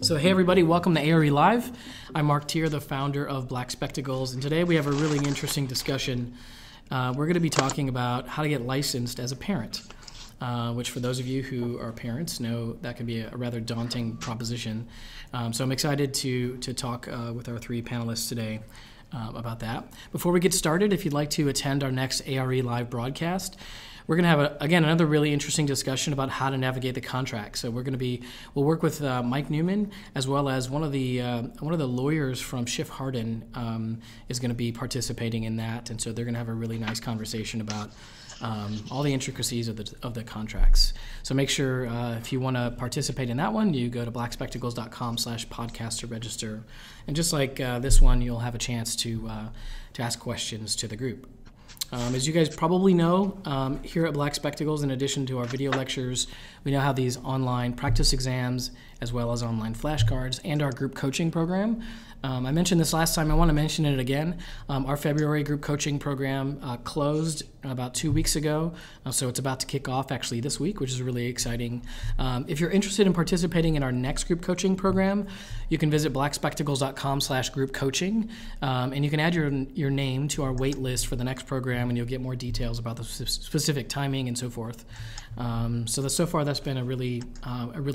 So hey everybody, welcome to ARE Live. I'm Mark Tier, the founder of Black Spectacles, and today we have a really interesting discussion. We're going to be talking about how to get licensed as a parent, which for those of you who are parents know that can be a rather daunting proposition. So I'm excited to talk with our three panelists today about that. Before we get started, if you'd like to attend our next ARE Live broadcast, we're going to have, again, another really interesting discussion about how to navigate the contract. So we'll work with Mike Newman, as well as one of the lawyers from Schiff Hardin is going to be participating in that, and so they're going to have a really nice conversation about all the intricacies of the contracts. So make sure if you want to participate in that one, you go to blackspectacles.com/podcast to register. And just like this one, you'll have a chance to ask questions to the group. As you guys probably know, here at Black Spectacles, in addition to our video lectures, we now have these online practice exams as well as online flashcards and our group coaching program. I mentioned this last time. I want to mention it again. Our February group coaching program closed about 2 weeks ago, so it's about to kick off actually this week, which is really exciting. If you're interested in participating in our next group coaching program, you can visit blackspectacles.com/group coaching, and you can add your name to our wait list for the next program, and you'll get more details about the specific timing and so forth. So far that's been a really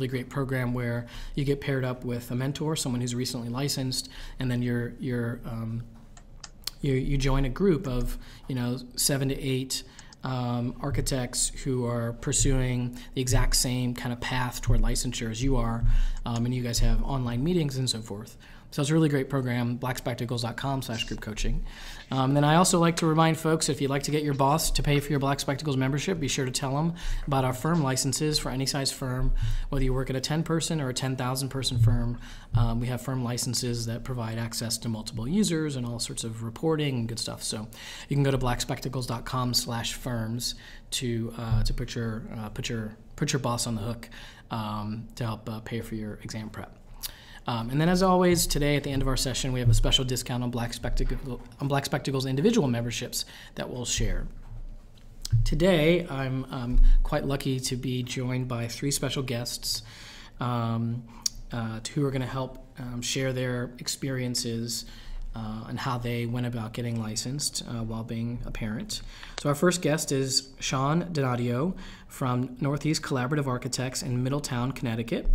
great program where you get paired up with a mentor, someone who's recently licensed, and then you join a group of 7 to 8 architects who are pursuing the exact same kind of path toward licensure as you are, and you guys have online meetings and so forth. So it's a really great program, blackspectacles.com/group coaching. Then I also like to remind folks, if you'd like to get your boss to pay for your Black Spectacles membership, be sure to tell them about our firm licenses for any size firm, whether you work at a 10-person or a 10,000-person firm. We have firm licenses that provide access to multiple users and all sorts of reporting and good stuff. So you can go to blackspectacles.com/firms to put your boss on the hook to help pay for your exam prep. And then, as always, today at the end of our session, we have a special discount on Black Spectacles individual memberships that we'll share. Today, I'm quite lucky to be joined by three special guests who are going to help share their experiences and how they went about getting licensed while being a parent. So our first guest is Sean Donadio from Northeast Collaborative Architects in Middletown, Connecticut.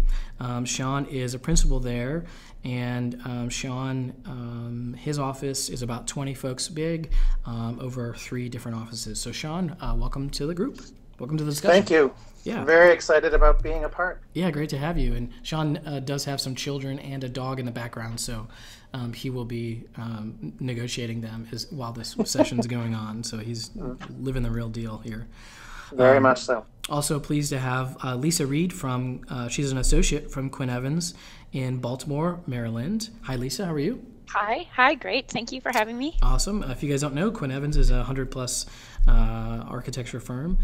Sean is a principal there, and Sean, his office is about 20 folks big, over 3 different offices. So Sean, welcome to the group. Welcome to the discussion. Thank you. Yeah. Very excited about being a part. Yeah, great to have you. And Sean does have some children and a dog in the background, so he will be negotiating them while this session's going on. So he's living the real deal here. Very much so. Also pleased to have Lisa Reed from, she's an associate from Quinn Evans in Baltimore, Maryland. Hi, Lisa. How are you? Hi, great. Thank you for having me. Awesome. If you guys don't know, Quinn Evans is a 100-plus architecture firm.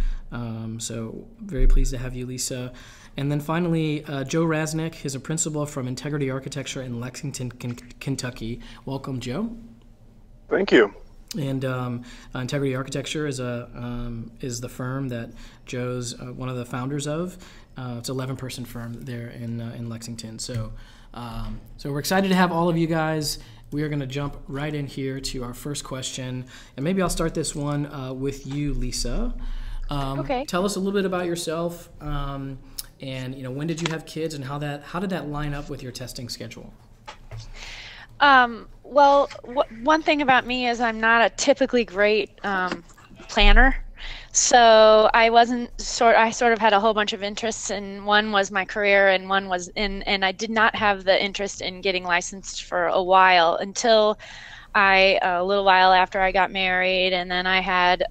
So very pleased to have you, Lisa. And then finally, Joe Rasnick is a principal from Integrity Architecture in Lexington, Kentucky. Welcome, Joe. Thank you. And Integrity Architecture is the firm that Joe's one of the founders of. It's an 11-person firm there in Lexington. So we're excited to have all of you guys. We are going to jump right in here to our first question, and maybe I'll start this one with you, Lisa. Okay. Tell us a little bit about yourself, and when did you have kids, and how did that line up with your testing schedule? Well, one thing about me is I'm not a typically great planner. So I sort of had a whole bunch of interests, and one was my career and one was and I did not have the interest in getting licensed for a while until a little while after I got married, and then I had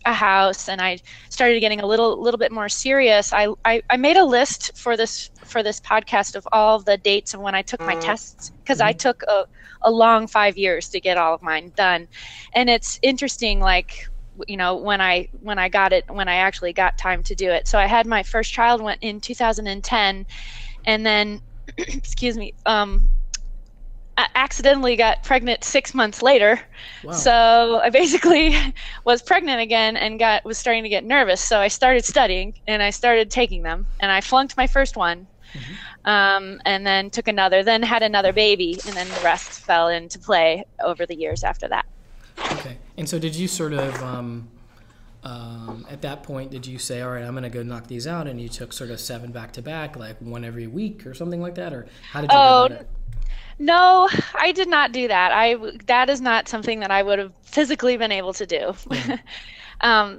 a house, and I started getting a little bit more serious. I made a list for this podcast of all the dates of when I took my tests, because I took a long 5 years to get all of mine done. And it's interesting, like, when I actually got time to do it. So I had my first child went in 2010, and then excuse me, accidentally got pregnant 6 months later. Wow. So I basically was pregnant again and was starting to get nervous. So I started studying and I started taking them, and I flunked my first one. And then took another, then had another baby, and then the rest fell into play over the years after that. Okay. And so did you sort of, at that point, did you say, all right, I'm going to go knock these out, and you took sort of 7 back to back, like one every week or something like that? Or how did you go about it? No, I did not do that. That is not something that I would have physically been able to do.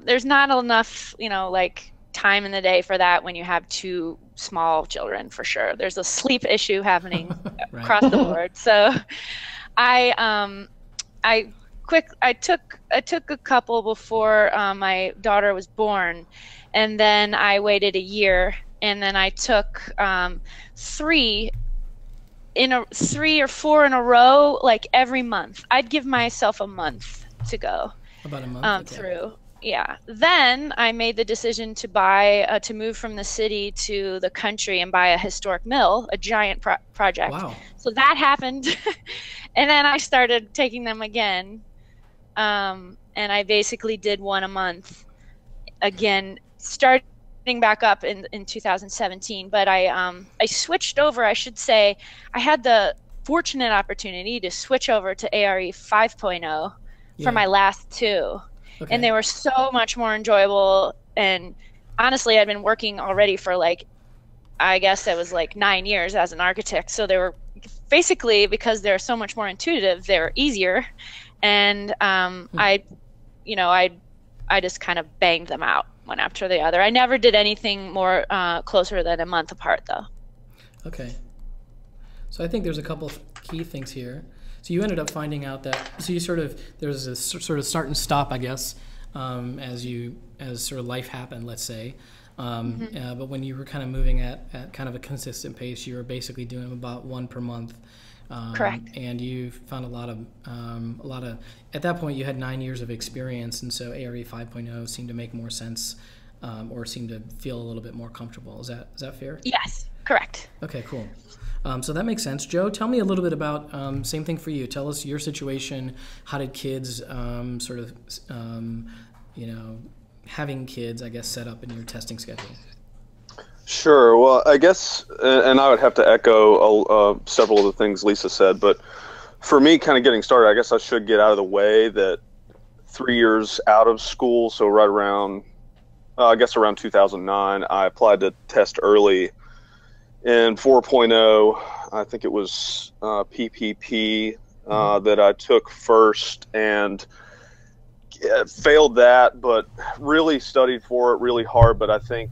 There's not enough, like time in the day for that when you have 2 small children, for sure. There's a sleep issue happening Right. across the board. So I took a couple before my daughter was born, and then I waited a year, and then I took 3 or 4 in a row, like every month. I'd give myself a month to go About a month? Okay. through. Yeah. Then I made the decision to to move from the city to the country and buy a historic mill, a giant project. Wow. So that happened. And then I started taking them again. And I basically did 1 a month again, starting back up in 2017. But I switched over, I should say. I had the fortunate opportunity to switch over to ARE 5.0 Yeah. for my last 2. Okay. And they were so much more enjoyable. And honestly, I'd been working already for I guess it was 9 years as an architect. So they were basically, because they're so much more intuitive, they're easier. And I just kind of banged them out one after the other. I never did anything more closer than a month apart, though. Okay. So I think there's a couple of key things here. So you ended up finding out that, so you there's a sort of start and stop, I guess, as sort of life happened, let's say. But when you were kind of moving at kind of a consistent pace, you were basically doing about 1 per month. Correct. And you found a lot of, at that point you had 9 years of experience, and so ARE 5.0 seemed to make more sense, or seemed to feel a little bit more comfortable. Is that fair? Yes, correct. Okay, cool. So that makes sense. Joe, tell me a little bit about, same thing for you. Tell us your situation. How did kids having kids, I guess, set up in your testing schedule? Sure. Well, I guess, and I would have to echo several of the things Lisa said, but for me, kind of getting started, I guess I should get out of the way that 3 years out of school, so right around, around 2009, I applied to test early in 4.0. I think it was PPP that I took first, and failed that, but really studied for it really hard. But I think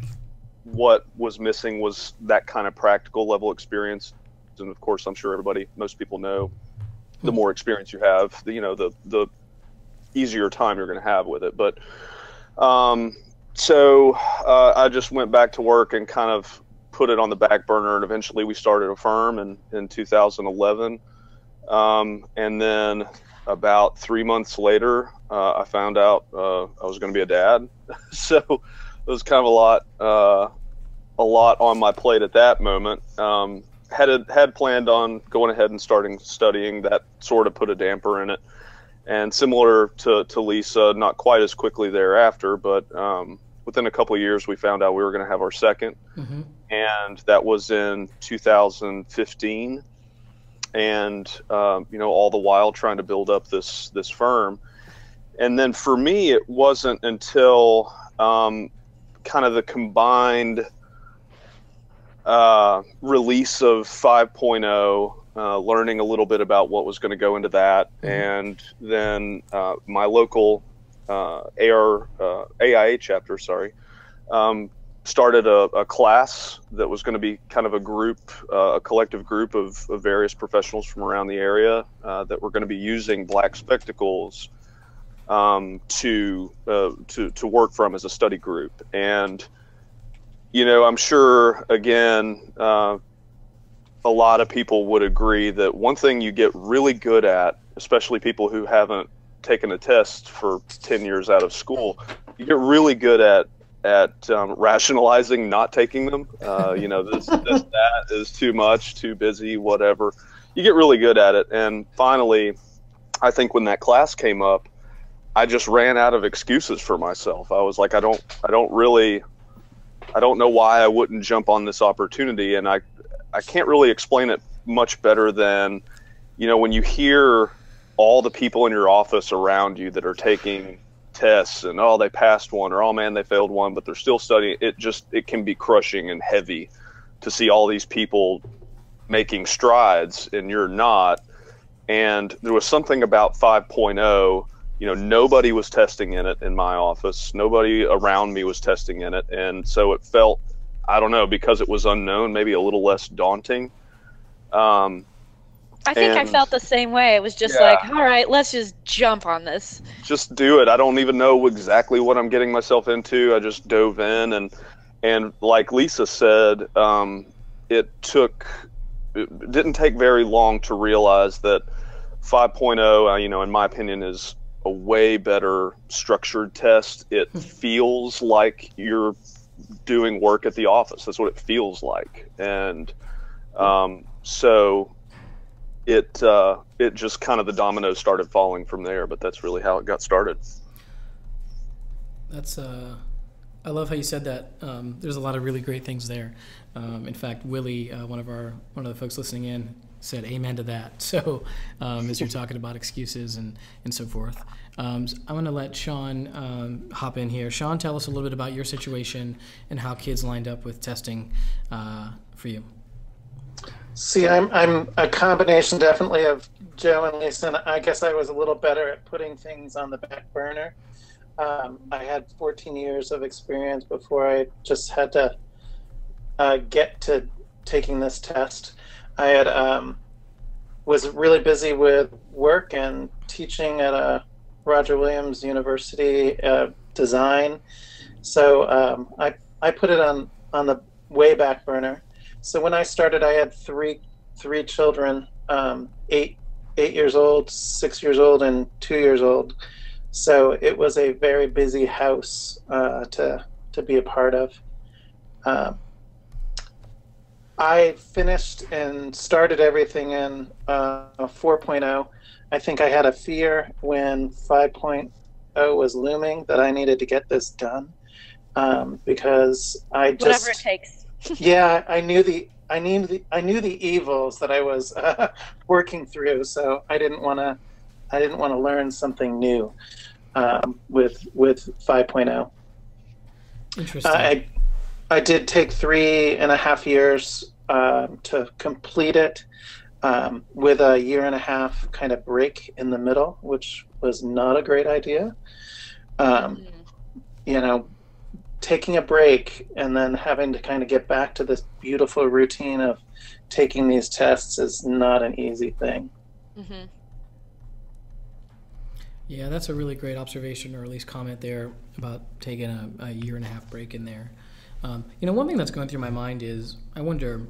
what was missing was that kind of practical level experience. And of course, I'm sure most people know, the more experience you have, the easier time you're going to have with it. But so I just went back to work and kind of put it on the back burner, and eventually we started a firm in 2011. And then about 3 months later, I found out I was going to be a dad. So it was kind of a lot on my plate at that moment. Had planned on going ahead and starting studying. That sort of put a damper in it. And similar to Lisa, not quite as quickly thereafter, but within a couple of years, we found out we were going to have our second. Mm-hmm. And that was in 2015. And, all the while trying to build up this firm. And then for me, it wasn't until kind of the combined release of 5.0, learning a little bit about what was going to go into that. Mm-hmm. And then my local AIA chapter, started a class that was going to be kind of a collective group of various professionals from around the area that were going to be using black spectacles to work from as a study group. And I'm sure, again, a lot of people would agree that one thing you get really good at, especially people who haven't taken a test for 10 years out of school, you get really good at rationalizing not taking them. That is too much, too busy, whatever. you get really good at it. And finally, I think when that class came up, I just ran out of excuses for myself. I was like, I don't know why I wouldn't jump on this opportunity. And I can't really explain it much better than, when you hear all the people in your office around you that are taking tests and, oh, they passed one, or, oh man, they failed one, but they're still studying. It can be crushing and heavy to see all these people making strides and you're not. And there was something about 5.0, nobody was testing in it in my office. Nobody around me was testing in it. And so it felt, I don't know, because it was unknown, maybe a little less daunting. I think I felt the same way. It was just like, all right, let's just jump on this. Just do it. I don't even know exactly what I'm getting myself into. I just dove in, and like Lisa said, it didn't take very long to realize that 5.0, in my opinion, is a way better structured test. It feels like you're doing work at the office. That's what it feels like. And so it just kind of, the dominoes started falling from there, but that's really how it got started. That's I love how you said that. There's a lot of really great things there. In fact, Willie, one of the folks listening in, said amen to that. So as you're talking about excuses and so forth, I'm going to let Sean hop in here. Sean, tell us a little bit about your situation and how kids lined up with testing for you. See, I'm a combination definitely of Joe and Lisa, and I guess I was a little better at putting things on the back burner. I had 14 years of experience before I just had to get to taking this test. I had was really busy with work and teaching at Roger Williams University design, so I put it on the way back burner. So when I started, I had three children, 8 years old, 6 years old, and 2 years old. So it was a very busy house to be a part of. I finished and started everything in 4.0. I think I had a fear when 5.0 was looming that I needed to get this done because I just, whatever it takes. Yeah, I knew the evils that I was working through, so I didn't want to learn something new with 5.0. Interesting. I did take 3.5 years to complete it, with a 1.5 year kind of break in the middle, which was not a great idea. Taking a break and then having to kind of get back to this beautiful routine of taking these tests is not an easy thing. Mm-hmm. Yeah, that's a really great observation, or at least comment there about taking a 1.5 year break in there. One thing that's going through my mind is, I wonder,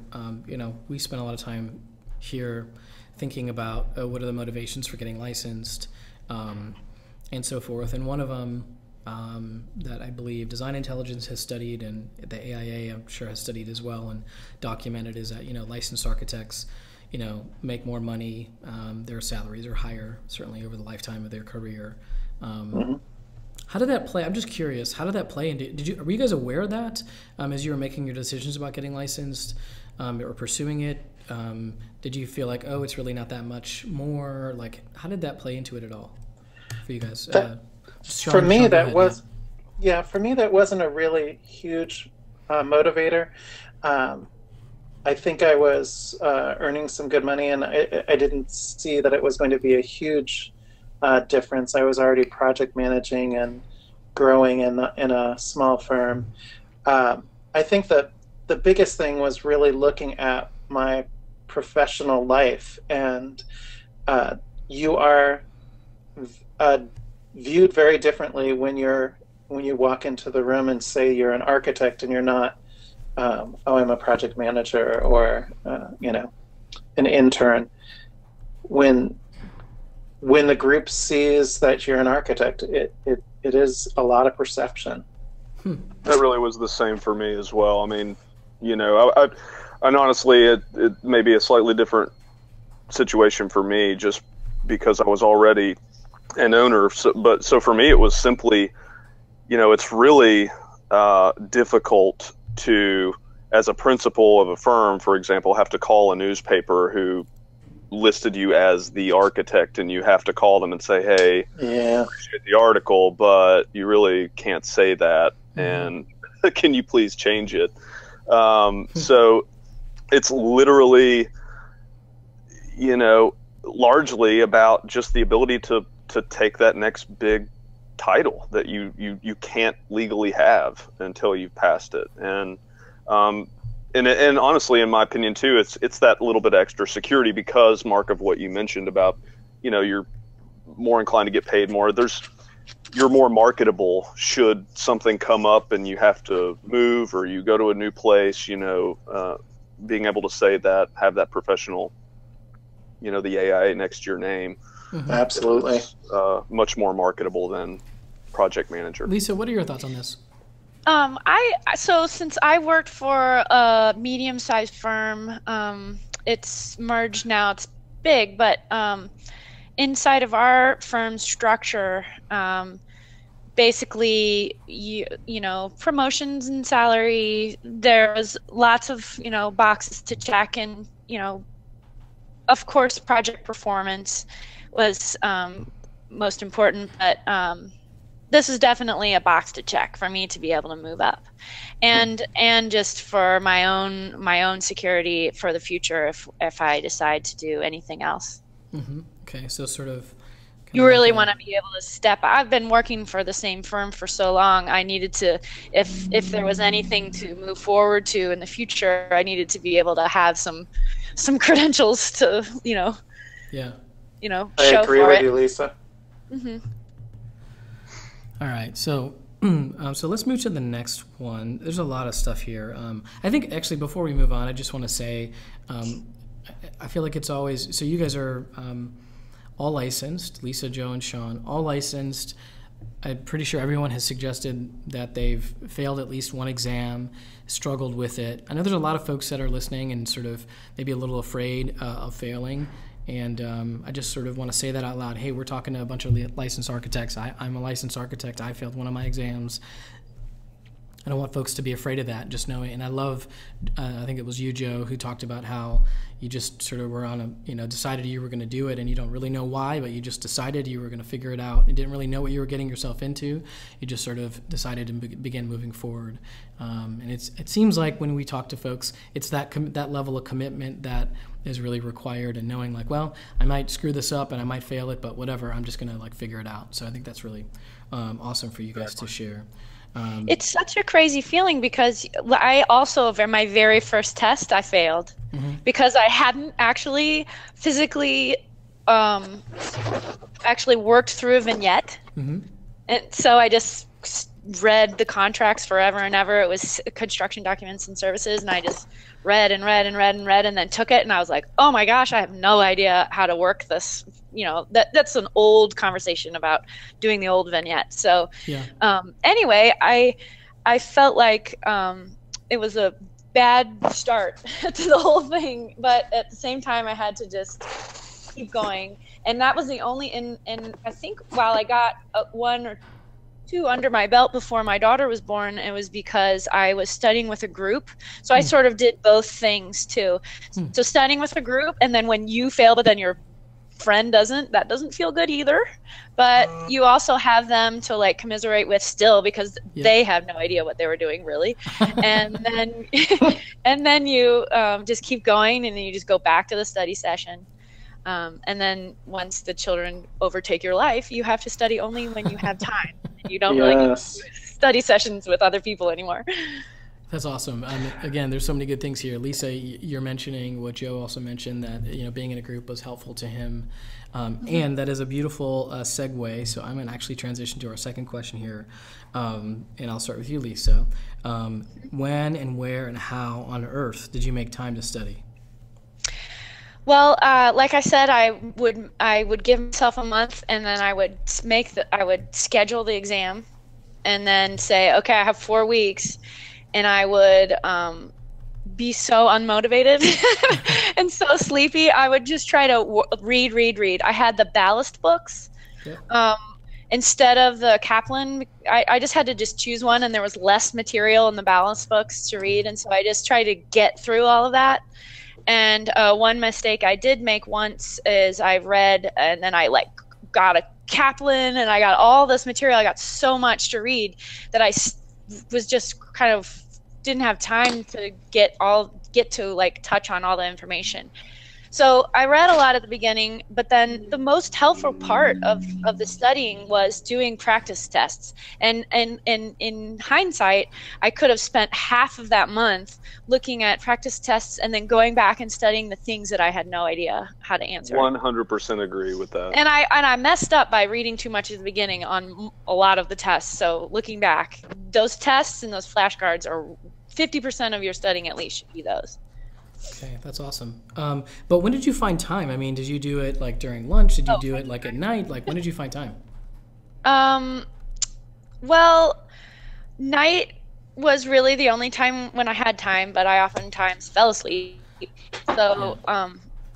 we spend a lot of time here thinking about what are the motivations for getting licensed, and so forth. And one of them that I believe Design Intelligence has studied, and the AIA I'm sure has studied as well and documented, is that licensed architects make more money, their salaries are higher certainly over the lifetime of their career. How did that play? I'm just curious, how did that play into, were you guys aware of that as you were making your decisions about getting licensed or pursuing it? Did you feel like, oh, it's really not that much more? Like, how did that play into it at all for you guys? For me, that wasn't a really huge motivator. I think I was earning some good money, and I didn't see that it was going to be a huge difference. I was already project managing and growing in a small firm. I think that the biggest thing was really looking at my professional life, and you are viewed very differently when you walk into the room and say you're an architect and you're not, I'm a project manager or an intern. When the group sees that you're an architect, it is a lot of perception. That really was the same for me as well. I mean, and honestly, it may be a slightly different situation for me, just because I was already an owner. So for me, it was simply, it's really difficult to, as a principal of a firm, for example, have to call a newspaper who listed you as the architect, and you have to call them and say, hey, Yeah. I appreciate the article, but you really can't say that, and can you please change it? So it's literally, largely about just the ability to take that next big title that you can't legally have until you've passed it. And honestly, in my opinion too, it's that little bit of extra security, because, Mark, of what you mentioned about, you're more inclined to get paid more. You're more marketable should something come up and you have to move, or you go to a new place, being able to say that, have that professional, the AIA next to your name. Absolutely. Is, much more marketable than project manager. Lisa, what are your thoughts on this? So since I worked for a medium-sized firm, it's merged now, it's big, but inside of our firm structure, basically, promotions and salary, there was lots of, boxes to check, and, of course, project performance was most important, but this is definitely a box to check for me to be able to move up, and just for my own security for the future if I decide to do anything else. Okay, so sort of. You really want to be able to step. I've been working for the same firm for so long. I needed to, if there was anything to move forward to in the future, I needed to be able to have some credentials to, Yeah. I show agree for with it. you, Lisa. All right, so so let's move to the next one. There's a lot of stuff here. I think actually before we move on, I just want to say, I feel like it's always, so you guys are all licensed, Lisa, Joe, and Sean, all licensed. I'm pretty sure everyone has suggested that they've failed at least one exam, struggled with it. I know there's a lot of folks that are listening and sort of maybe a little afraid of failing. And I just sort of want to say that out loud. Hey, we're talking to a bunch of licensed architects. I'm a licensed architect. I failed one of my exams. I don't want folks to be afraid of that, just knowing. And I love, I think it was you, Joe, who talked about how you just sort of were on a, decided you were going to do it, and you don't really know why, but you just decided you were going to figure it out. You didn't really know what you were getting yourself into. You just sort of decided to begin moving forward. And it seems like when we talk to folks, it's that level of commitment that is really required, and knowing like, well, I might screw this up and I might fail it, but whatever, I'm just going to figure it out. So I think that's really awesome for you guys to share. It's such a crazy feeling, because I also, my very first test, I failed because I hadn't actually physically actually worked through a vignette. And so I just read the contracts forever and ever. It was construction documents and services, and I just read and read and read and read, and then took it, and I was like, oh my gosh, I have no idea how to work this. That's an old conversation about doing the old vignette. So anyway, I felt like it was a bad start to the whole thing, but at the same time I had to just keep going. And that was the only, and I think while I got one or two under my belt before my daughter was born, it was because I was studying with a group. So I sort of did both things too. So studying with a group, and then when you fail but then your friend doesn't, that doesn't feel good either. But you also have them to commiserate with still, because they have no idea what they were doing really. And then and then you just keep going, and then you just go back to the study session. And then once the children overtake your life, you have to study only when you have time. You don't really do study sessions with other people anymore. That's awesome. Again, there's so many good things here. Lisa, you're mentioning what Joe also mentioned, that being in a group was helpful to him, and that is a beautiful segue. So I'm going to actually transition to our second question here, and I'll start with you, Lisa. When and where and how on earth did you make time to study? Well, like I said, I would give myself a month, and then I would schedule the exam, and then say, okay, I have 4 weeks. And I would be so unmotivated and so sleepy, I would just try to read. I had the Ballast books. Yep. Instead of the Kaplan, I just had to just choose one, and there was less material in the Ballast books to read, and so I just tried to get through all of that. And one mistake I did make once is I read, and then I like got a Kaplan, and I got all this material. I got so much to read that I was just kind of didn't have time to get to like touch on all the information. So I read a lot at the beginning, but then the most helpful part of the studying was doing practice tests. And in hindsight, I could have spent half of that month looking at practice tests and then going back and studying the things that I had no idea how to answer. 100% agree with that. And I messed up by reading too much at the beginning on a lot of the tests. So looking back, those tests and those flashcards are 50% of your studying at least should be those. Okay, that's awesome. But when did you find time? I mean, did you do it like during lunch? Did you do it like at night? Like, when did you find time? Well, night was really the only time when I had time, but I oftentimes fell asleep. So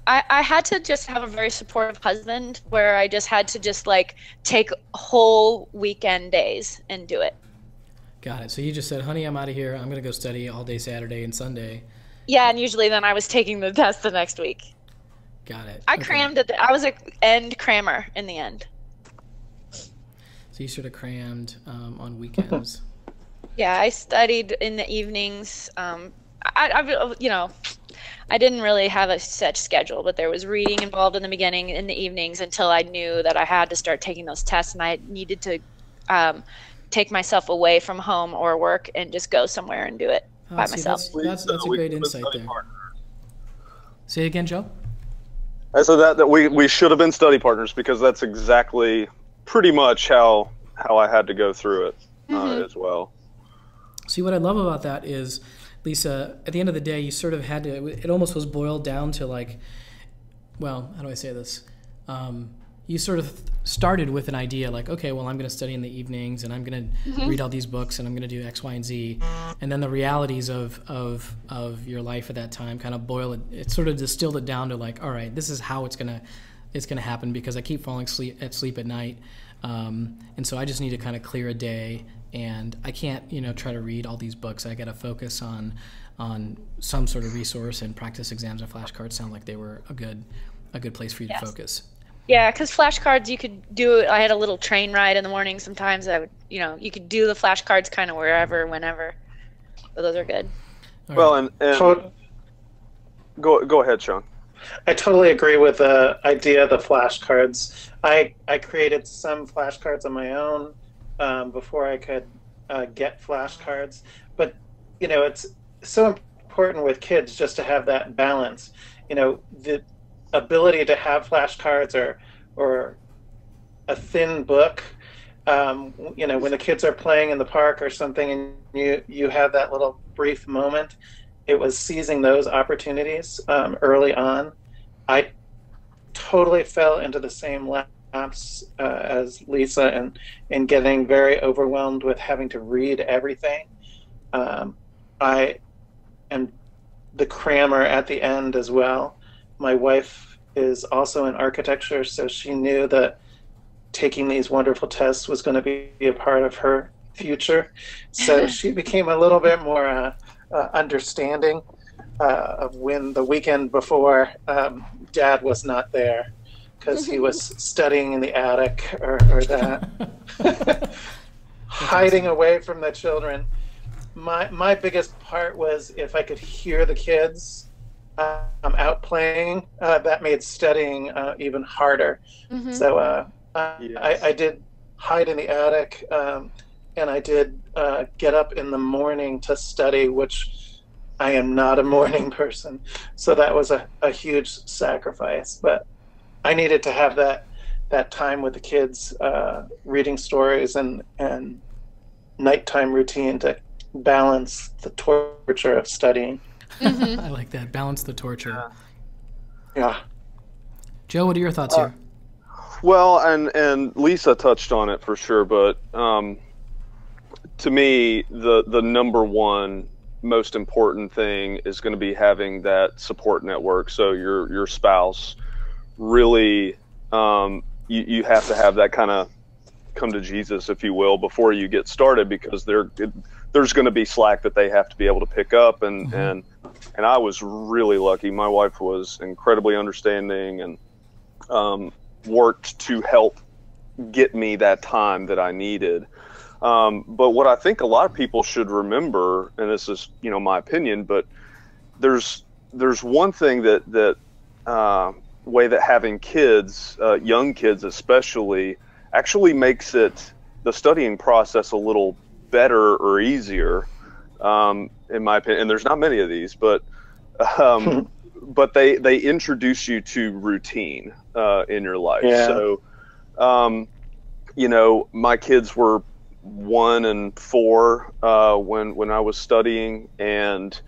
I had to just have a very supportive husband where I just had to just like take whole weekend days and do it. Got it. So you just said, honey, I'm out of here. I'm going to go study all day Saturday and Sunday. Yeah, and usually then I was taking the test the next week. Got it. I crammed it. I was an end crammer in the end. So you sort of crammed on weekends. Yeah, I studied in the evenings. I didn't really have a set schedule, but there was reading involved in the beginning, in the evenings, until I knew that I had to start taking those tests, and I needed to take myself away from home or work and just go somewhere and do it. By myself. That's a great insight there. Say again, Joe? I said that we should have been study partners, because that's exactly pretty much how I had to go through it as well. See, what I love about that is, Lisa, at the end of the day, you sort of had to, it almost was boiled down to like, well, how do I say this? You sort of started with an idea like, okay, well, I'm going to study in the evenings, and I'm going to read all these books, and I'm going to do X, Y, and Z. And then the realities of your life at that time kind of it sort of distilled it down to like, all right, this is how it's going to happen, because I keep falling asleep at night. And so I just need to kind of clear a day, and I can't, try to read all these books. I got to focus on some sort of resource, and practice exams and flashcards sound like they were a good place for you to focus. Yeah, because flashcards, you could do it. I had a little train ride in the morning. Sometimes I would, you could do the flashcards kind of wherever, whenever. So those are good. All well, right. and go ahead, Sean. I totally agree with the idea of the flashcards. I created some flashcards on my own before I could get flashcards. But, it's so important with kids just to have that balance. The ability to have flashcards or a thin book, when the kids are playing in the park or something, and you have that little brief moment, it was seizing those opportunities early on. I totally fell into the same laps as Lisa, and getting very overwhelmed with having to read everything. I am the crammer at the end as well. My wife is also in architecture, so she knew that taking these wonderful tests was going to be a part of her future. So she became a little bit more understanding of when the weekend before Dad was not there, because he was studying in the attic or that, hiding away from the children. My biggest part was if I could hear the kids out playing, that made studying even harder. So I did hide in the attic, and I did get up in the morning to study, which I am not a morning person. So that was a huge sacrifice. But I needed to have that time with the kids, reading stories and nighttime routine to balance the torture of studying. I like that. Balance the torture. Yeah. Joe, what are your thoughts here? Well, and Lisa touched on it for sure, but to me, the number one most important thing is going to be having that support network. So your spouse really, you have to have that kind of come to Jesus, if you will, before you get started, because there's going to be slack that they have to be able to pick up. And I was really lucky. My wife was incredibly understanding and worked to help get me that time that I needed. But what I think a lot of people should remember, and this is, my opinion, but there's one thing that way that having kids, young kids especially, actually makes the studying process a little better or easier, in my opinion. And there's not many of these, but but they introduce you to routine in your life. Yeah. So, my kids were 1 and 4 when I was studying, and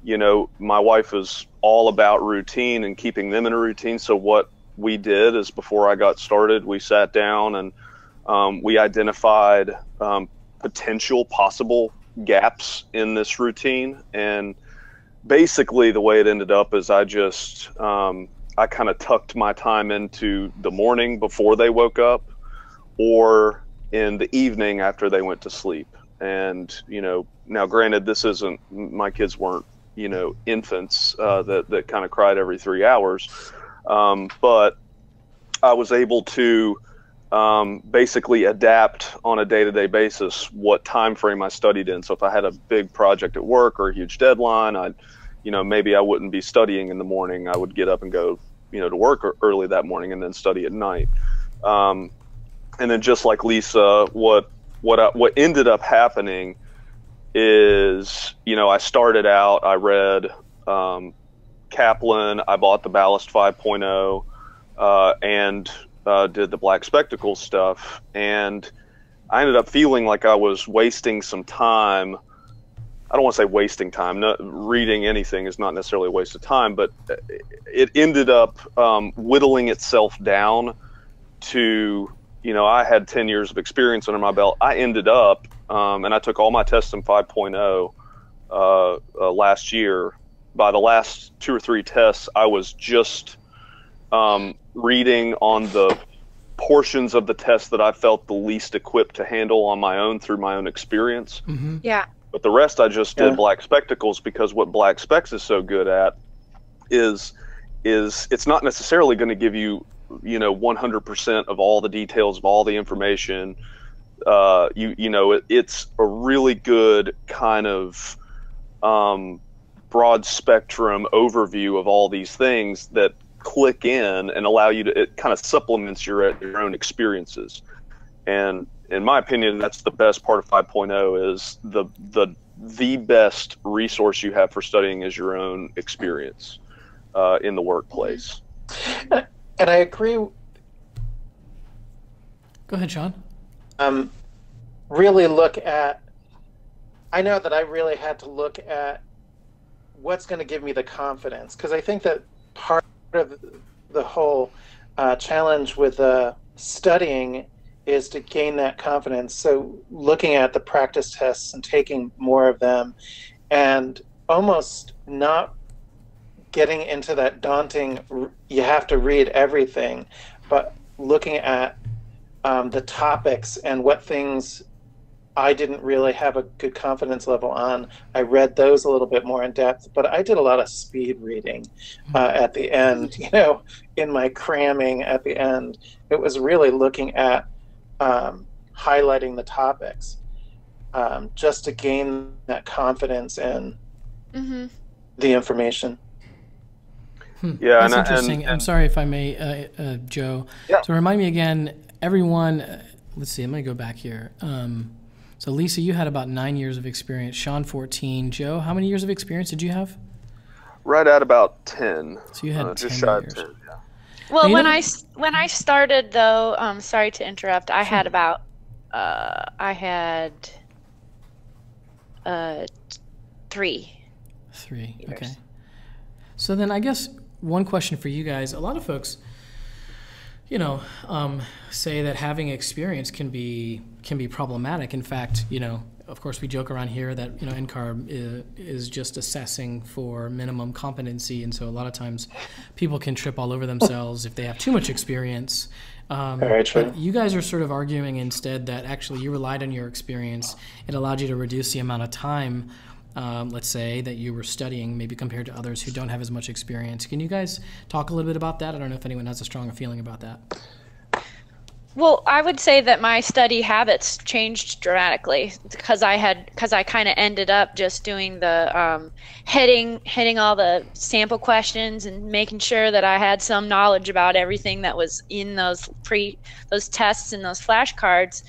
my wife is all about routine and keeping them in a routine. So what we did is, before I got started, we sat down and we identified potential possible gaps in this routine. And basically the way it ended up is I kind of tucked my time into the morning before they woke up, or in the evening after they went to sleep. And, now granted, my kids weren't, infants that kind of cried every 3 hours. But I was able to basically adapt on a day-to-day basis what time frame I studied in. So if I had a big project at work or a huge deadline, maybe I wouldn't be studying in the morning. I would get up and go, to work early that morning and then study at night. And then, just like Lisa, what ended up happening is, I started out, I read Kaplan, I bought the Ballast 5.0, and did the Black Spectacles stuff. And I ended up feeling like I was wasting some time. I don't want to say wasting time. Reading anything is not necessarily a waste of time, but it ended up whittling itself down to, I had 10 years of experience under my belt. I ended up, and I took all my tests in 5.0 last year. By the last 2 or 3 tests, I was just reading on the portions of the test that I felt the least equipped to handle on my own through my own experience. Mm-hmm. Yeah. But the rest I just did Black Spectacles, because what Black Specs is so good at is it's not necessarily going to give you 100% of all the details of all the information. It's a really good kind of broad spectrum overview of all these things that click in and allow you to, it kind of supplements your own experiences. And in my opinion, that's the best part of 5.0 is the best resource you have for studying is your own experience in the workplace. And I agree. Go ahead, Sean. Really look at, I know that I really had to look at what's going to give me the confidence, because I think that part of the whole challenge with studying is to gain that confidence. So looking at the practice tests and taking more of them, and almost not getting into that daunting, you have to read everything, but looking at the topics and what things I didn't really have a good confidence level on. I read those a little bit more in depth, but I did a lot of speed reading at the end, in my cramming at the end. It was really looking at highlighting the topics just to gain that confidence in the information. Yeah, that's interesting. I'm sorry if I may, Joe. Yeah. So remind me again, everyone. Let's see. I'm going to go back here. So Lisa, you had about 9 years of experience. Sean, 14. Joe, how many years of experience did you have? Right at about 10. So you had 10 just shy of years. 10. Yeah. Well, You when know- I started though, sorry to interrupt. I had about I had 3. 3. years. Okay. So then I guess one question for you guys. A lot of folks, say that having experience can be problematic. In fact, of course, we joke around here that NCARB is just assessing for minimum competency, and so a lot of times people can trip all over themselves if they have too much experience. Very true. But you guys are sort of arguing instead that actually you relied on your experience. It allowed you to reduce the amount of time, let's say, that you were studying, maybe compared to others who don't have as much experience. Can you guys talk a little bit about that? I don't know if anyone has a stronger feeling about that. Well, I would say that my study habits changed dramatically because I kind of ended up just doing the hitting all the sample questions and making sure that I had some knowledge about everything that was in those tests and those flashcards,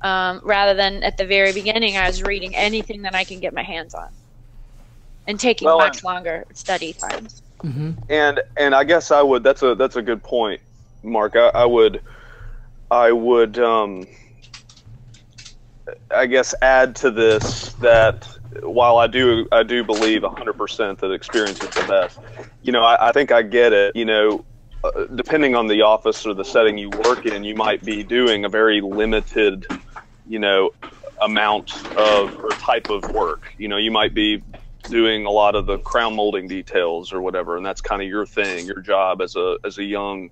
rather than at the very beginning I was reading anything that I can get my hands on and taking much longer study times. Mm-hmm. And I guess I would. That's a good point, Mark. I would, I guess, add to this that while I do believe 100% that experience is the best, I think I get it. Depending on the office or the setting you work in, you might be doing a very limited, amount of or type of work. You might be doing a lot of the crown molding details or whatever, and that's kind of your thing, your job as a young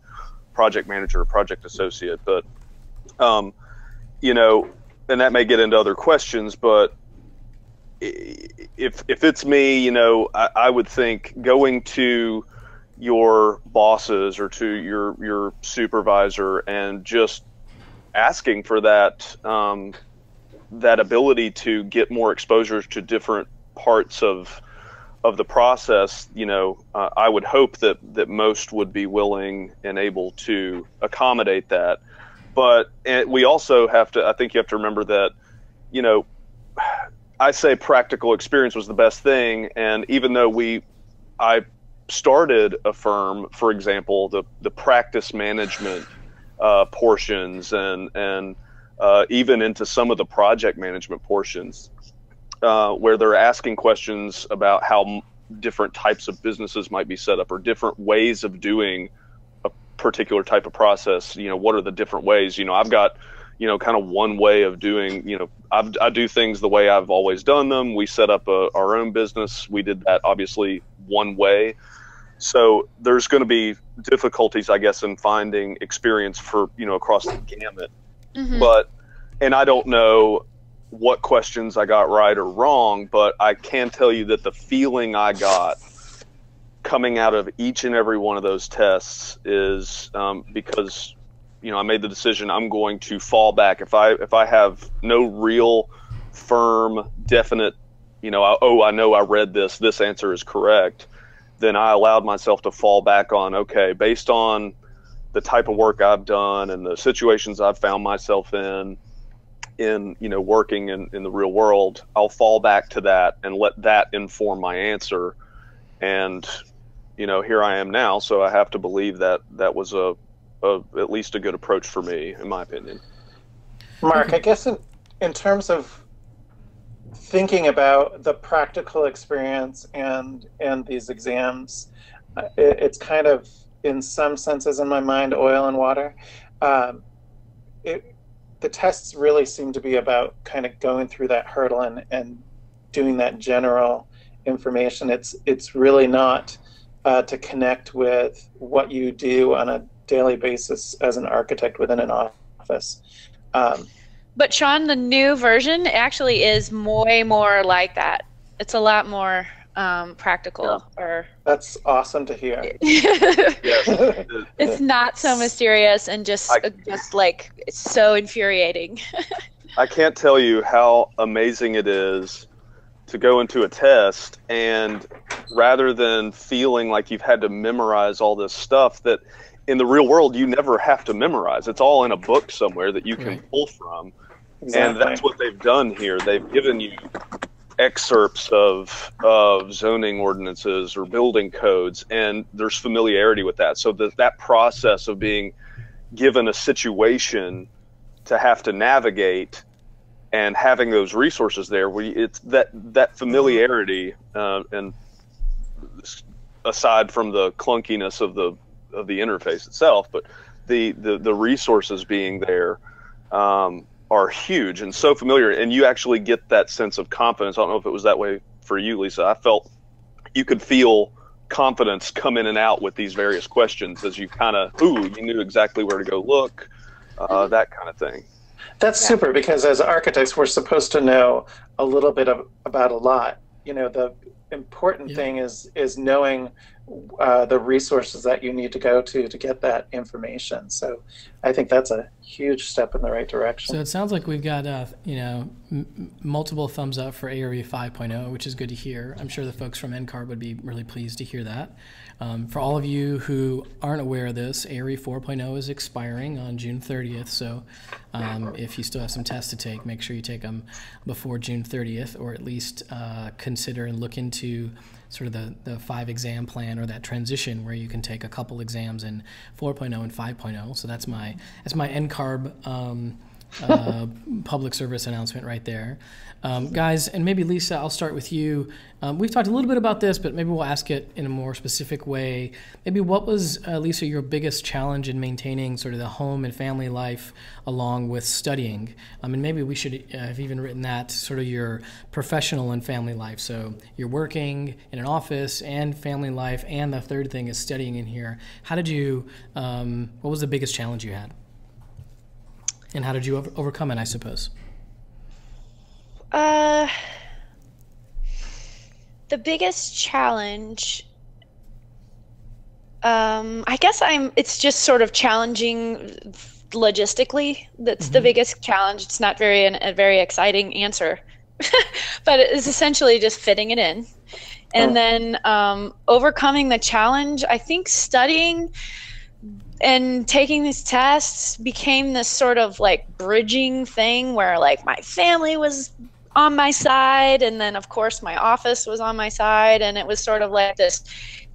project manager or project associate. But and that may get into other questions, but if it's me, I would think going to your bosses or to your supervisor and just asking for that that ability to get more exposure to different parts of the process, I would hope that most would be willing and able to accommodate that. But we also I think you have to remember that, I say practical experience was the best thing. And even though I started a firm, for example, the practice management portions and even into some of the project management portions, where they're asking questions about how different types of businesses might be set up or different ways of doing a particular type of process. What are the different ways? I've got, kind of one way of doing, I do things the way I've always done them. We set up our own business. We did that obviously one way. So there's going to be difficulties, I guess, in finding experience for, across the gamut. Mm-hmm. And I don't know what questions I got right or wrong, but I can tell you that the feeling I got coming out of each and every one of those tests is because, I made the decision I'm going to fall back. If I have no real firm, definite, I know I read this answer is correct, then I allowed myself to fall back on, okay, based on the type of work I've done and the situations I've found myself in working in the real world, I'll fall back to that and let that inform my answer. And, here I am now. So I have to believe that was at least a good approach for me, in my opinion. Mark, I guess in terms of thinking about the practical experience and these exams, it's kind of, in some senses in my mind, oil and water. The tests really seem to be about kind of going through that hurdle and doing that general information. It's really not to connect with what you do on a daily basis as an architect within an office. But Sean, the new version actually is way more like that. It's a lot more practical. Or that's awesome to hear. Yes. It's not so mysterious and just like it's so infuriating. I can't tell you how amazing it is to go into a test and rather than feeling like you've had to memorize all this stuff that in the real world you never have to memorize. It's all in a book somewhere that you can pull from. Exactly. And that's what they've done here. They've given you excerpts of zoning ordinances or building codes, and there's familiarity with that. So that process of being given a situation to have to navigate and having those resources there, it's that familiarity, and aside from the clunkiness of the interface itself, but the resources being there, are huge and so familiar, and you actually get that sense of confidence. I don't know if it was that way for you, Lisa. I felt you could feel confidence come in and out with these various questions as you kind of, you knew exactly where to go look, that kind of thing. That's super, because as architects, we're supposed to know a little bit about a lot. The important thing is knowing the resources that you need to go to get that information. So I think that's a huge step in the right direction. So it sounds like we've got multiple thumbs up for ARE 5.0, which is good to hear. I'm sure the folks from NCARB would be really pleased to hear that. For all of you who aren't aware of this, ARE 4.0 is expiring on June 30th. So if you still have some tests to take, make sure you take them before June 30th, or at least consider and look into sort of the 5-exam plan, or that transition where you can take a couple exams in 4.0 and 5.0. So that's my NCARB public service announcement right there. Guys, and maybe Lisa, I'll start with you. We've talked a little bit about this, but maybe we'll ask it in a more specific way. Maybe what was, Lisa, your biggest challenge in maintaining sort of the home and family life along with studying? And maybe we should have even written that sort of your professional and family life. So you're working in an office and family life, and the third thing is studying in here. How did you, what was the biggest challenge you had? And how did you overcome it, I suppose? The biggest challenge, I guess it's just sort of challenging logistically. That's the biggest challenge. It's not a very exciting answer, but it's essentially just fitting it in. And then overcoming the challenge, I think studying and taking these tests became this sort of like bridging thing where like my family was on my side, and then of course my office was on my side, and it was sort of like this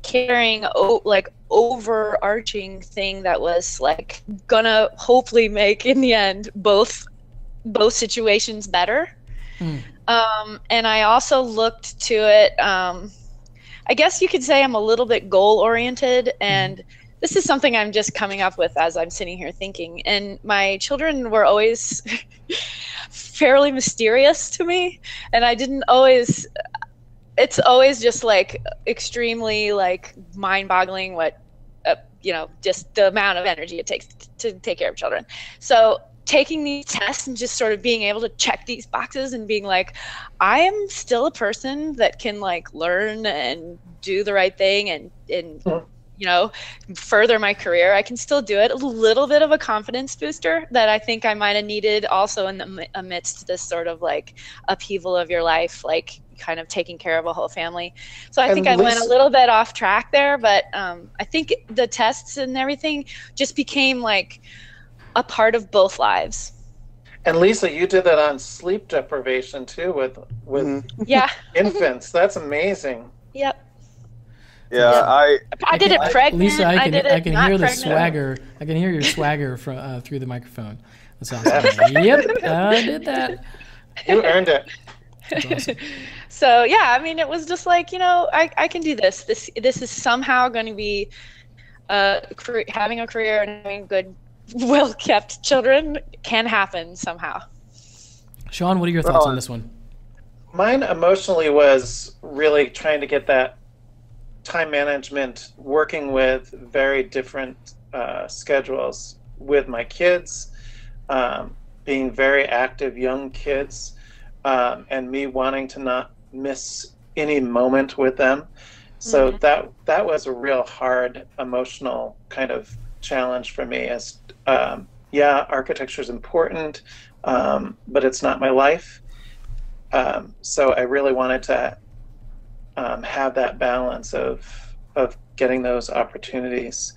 carrying like overarching thing that was like gonna hopefully make in the end both situations better. And I also looked to it, I guess you could say I'm a little bit goal oriented, and this is something I'm just coming up with as I'm sitting here thinking. And my children were always fairly mysterious to me. And I didn't always, it's always just like extremely like mind boggling what, just the amount of energy it takes to take care of children. So taking these tests and just sort of being able to check these boxes and being like, I am still a person that can like learn and do the right thing and further my career. I can still do it. A little bit of a confidence booster that I think I might have needed also in the amidst this sort of like upheaval of your life, like kind of taking care of a whole family. So I think I went a little bit off track there, but I think the tests and everything just became like a part of both lives. And Lisa, you did that on sleep deprivation too with infants. That's amazing. Yep. Yeah, I did it pregnant. Lisa, I can hear the pregnant. swagger. I can hear your swagger from through the microphone. That's awesome. Yep, I did that. You earned it. That's awesome. So yeah, I mean, it was just like, I can do this. This is somehow going to be having a career and having good, well-kept children can happen somehow. Sean, what are your thoughts on this one? Mine emotionally was really trying to get that time management, working with very different schedules with my kids, being very active young kids, and me wanting to not miss any moment with them. So that was a real hard emotional kind of challenge for me. As architecture is important, but it's not my life. So I really wanted to have that balance of getting those opportunities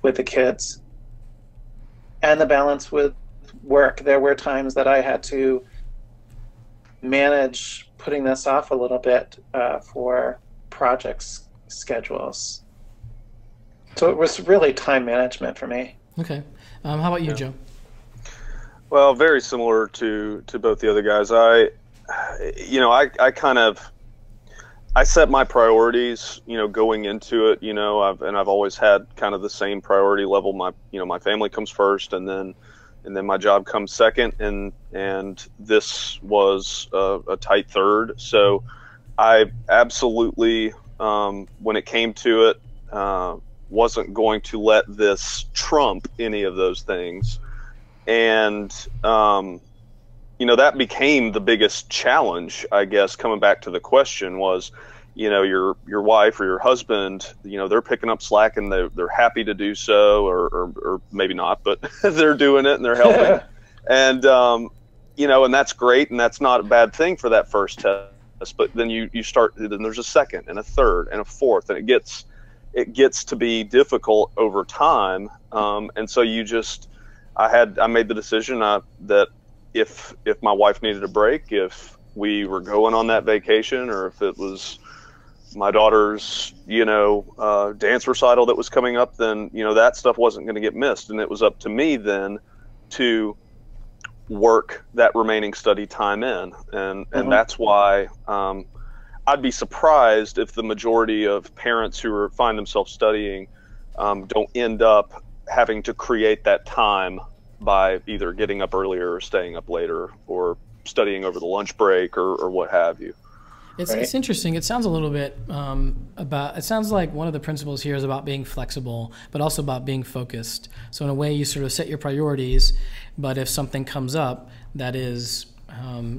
with the kids, and the balance with work. There were times that I had to manage putting this off a little bit for projects schedules. So it was really time management for me. Okay. How about you, Joe? Well, very similar to both the other guys. I set my priorities, going into it. I've always had kind of the same priority level. My family comes first, and then and then my job comes second, and this was a tight third. So I absolutely, when it came to it, wasn't going to let this trump any of those things. And, that became the biggest challenge, I guess, coming back to the question was, your wife or your husband, they're picking up slack and they're happy to do so, or maybe not, but they're doing it and they're helping. And, and that's great. And that's not a bad thing for that first test. But then you start, then there's a second and a third and a fourth, and it gets to be difficult over time. And so I made the decision that if my wife needed a break, if we were going on that vacation, or if it was my daughter's, dance recital that was coming up, then, that stuff wasn't going to get missed. And it was up to me then to work that remaining study time in. And that's why, I'd be surprised if the majority of parents who find themselves studying, don't end up having to create that time by either getting up earlier or staying up later, or studying over the lunch break, or what have you. It's interesting. It sounds a little bit it sounds like one of the principles here is about being flexible, but also about being focused. So in a way, you sort of set your priorities, but if something comes up that is,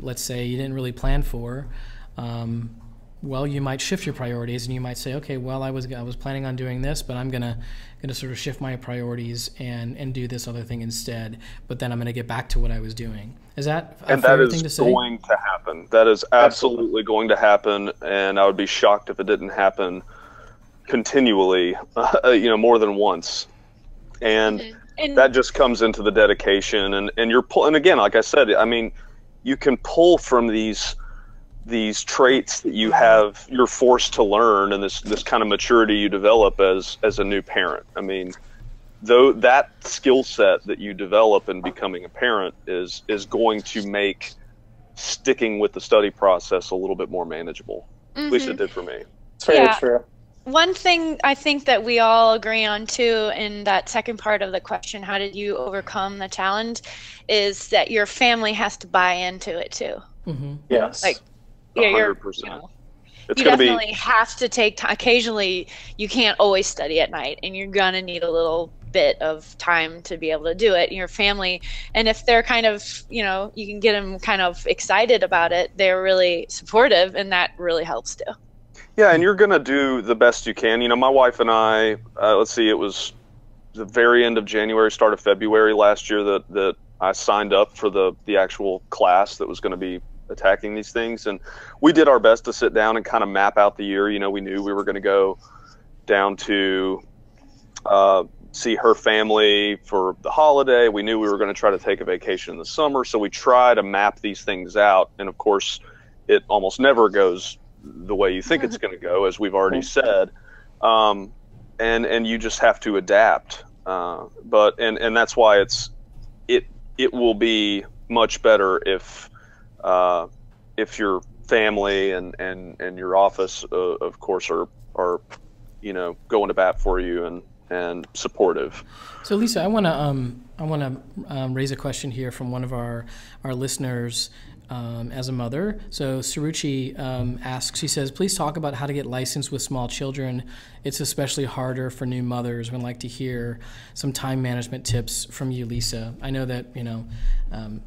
let's say you didn't really plan for, well, you might shift your priorities, and you might say, okay, well, I was planning on doing this, but I'm gonna sort of shift my priorities and do this other thing instead. But then I'm gonna get back to what I was doing. Is that a fair thing to say? And that is going to happen. That is absolutely going to happen, and I would be shocked if it didn't happen continually, more than once. And that just comes into the dedication, and you're and again, like I said, I mean, you can pull from these traits that you're forced to learn, and this kind of maturity you develop as a new parent. I mean, though that skill set that you develop in becoming a parent is going to make sticking with the study process a little bit more manageable. At least it did for me. It's very true. One thing I think that we all agree on too, in that second part of the question, how did you overcome the challenge, is that your family has to buy into it too. Mm-hmm. Yes. Like, 100%. You definitely have to take time. Occasionally, you can't always study at night, and you're gonna need a little bit of time to be able to do it. Your family, and if they're kind of, you can get them kind of excited about it, they're really supportive, and that really helps too. Yeah, and you're gonna do the best you can. My wife and I, let's see, it was the very end of January, start of February last year that I signed up for the actual class that was going to be attacking these things, and we did our best to sit down and kind of map out the year. We knew we were going to go down to see her family for the holiday. We knew we were going to try to take a vacation in the summer, so we try to map these things out, and of course it almost never goes the way you think it's going to go, as we've already said, and you just have to adapt, but that's why it will be much better if your family and your office, of course, are going to bat for you and supportive. So Lisa, I want to raise a question here from one of our listeners. As a mother. So Suruchi asks, she says, please talk about how to get licensed with small children. It's especially harder for new mothers. We'd like to hear some time management tips from you, Lisa. I know that,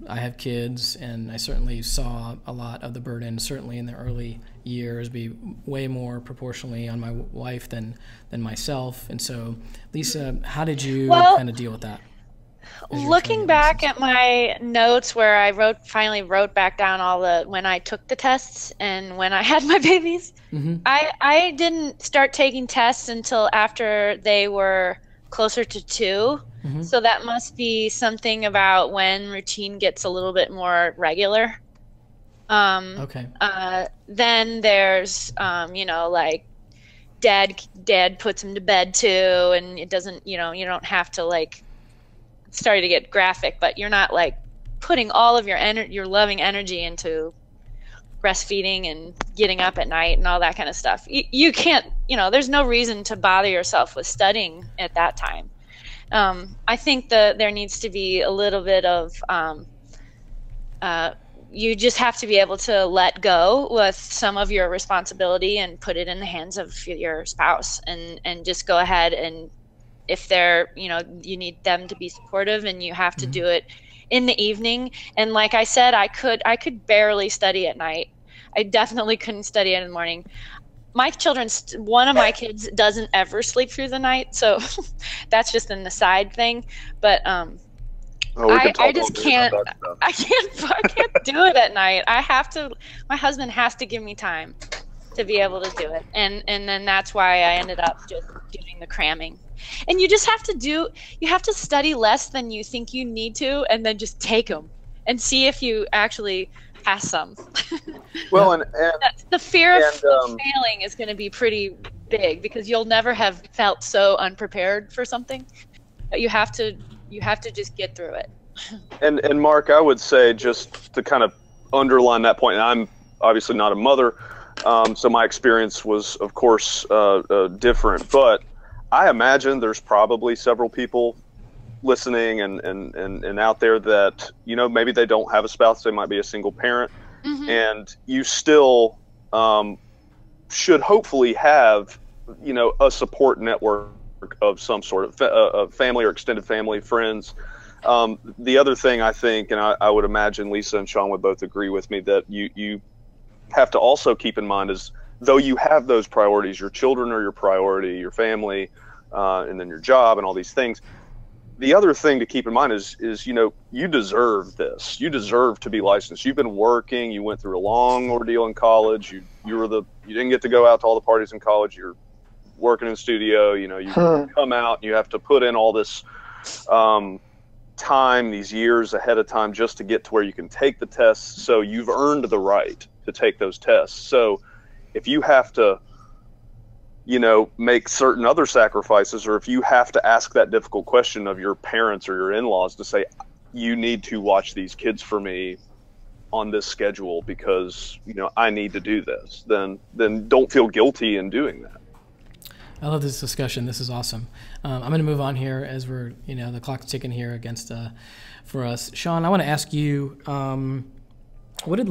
I have kids, and I certainly saw a lot of the burden, certainly in the early years, be way more proportionally on my wife than myself. And so, Lisa, how did you kind of deal with that? Looking back at my notes where I finally wrote back down when I took the tests and when I had my babies, I didn't start taking tests until after they were closer to 2. So that must be something about when routine gets a little bit more regular. Okay. Then there's, like dad puts him to bed too, and it doesn't, you don't have to starting to get graphic, but you're not putting all of your loving energy into breastfeeding and getting up at night and all that kind of stuff. You can't, there's no reason to bother yourself with studying at that time. I think there needs to be a little bit of you just have to be able to let go with some of your responsibility and put it in the hands of your spouse, and just go ahead, and if they're, you need them to be supportive, and you have to do it in the evening. And like I said, I could barely study at night. I definitely couldn't study in the morning. One of my kids doesn't ever sleep through the night, so that's just an aside thing. But I just can't. I can't do it at night. My husband has to give me time to be able to do it, and then that's why I ended up just doing the cramming. And you just have to study less than you think you need to, and then just take them and see if you actually pass some. Well, and the fear of failing is going to be pretty big, because you'll never have felt so unprepared for something. But you have to just get through it. And Mark, I would say, just to kind of underline that point, and I'm obviously not a mother, so my experience was, of course, different. But I imagine there's probably several people listening and out there that, maybe they don't have a spouse, they might be a single parent, and you still should hopefully have, a support network of some sort of family or extended family, friends. The other thing I think, and I would imagine Lisa and Sean would both agree with me, that you have to also keep in mind is, though you have those priorities, your children are your priority, your family, and then your job and all these things. The other thing to keep in mind is you deserve this. You deserve to be licensed. You've been working. You went through a long ordeal in college. You didn't get to go out to all the parties in college. You're working in the studio. You come out and you have to put in all this time, these years ahead of time, just to get to where you can take the tests. So you've earned the right to take those tests. So if you have to make certain other sacrifices, or if you have to ask that difficult question of your parents or your in-laws to say, you need to watch these kids for me on this schedule because, I need to do this, then don't feel guilty in doing that. I love this discussion. This is awesome. I'm going to move on here as we're, the clock's ticking here for us. Sean, I want to ask you, what did